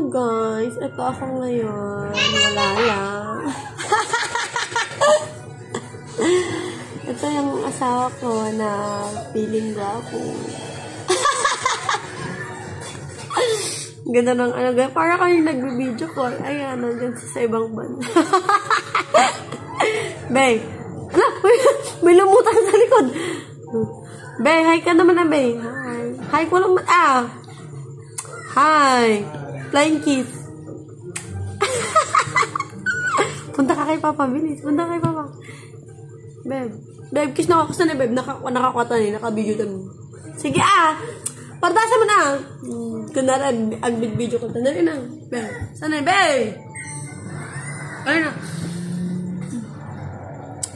guys, ito ako ngayon. Wala lang. Ito yung asawa ko na feeling gwapo. Ganda ng ano, para kayo nag-video call. Ayan, nandyan sa ibang banda. Bay, ala, may lumutan sa likod. Bay, hi ka naman na, Bay. Hi. Hi ko lang Hi. Flying kiss. Punta ka kay Papa, bilis. Punta kay Papa. Babe, kiss na ako. Saan na, babe? Nakakwata na, naka-video mo. Sige, Partasan mo na. Kunwari, ang video ko. Tandali na. Babe, saan na, babe? Ayun na.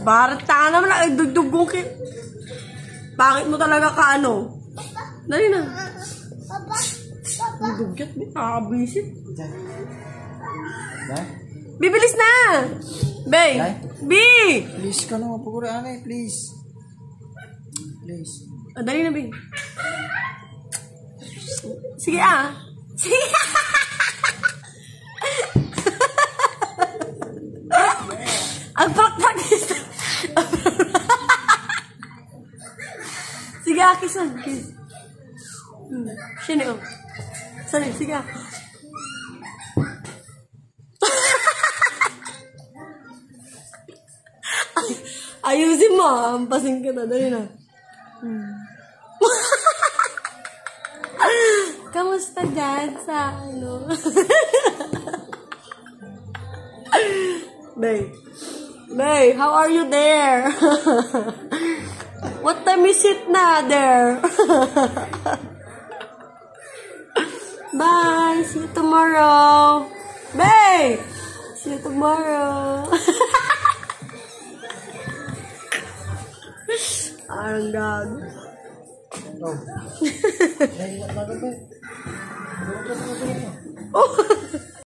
Barata naman na. Dugdugong kit. Bakit mo talaga ka ano? Dali na. Ang dugyat, nakakabisit. Bibilis na! Bay! Bi! Please ka naman, pagkuraan please. Please. Dali na, Bay. Sige, Sige! Ang practice. Sige, kisan. Kiss. Sini, Sorry, sige. Ayusin mo, ampasin kita. Dali na. Kamusta dyan sa ano? Bay, how are you there? What time is it na there? Bye. See you tomorrow. Bay! See you tomorrow. Ang gag. Oh.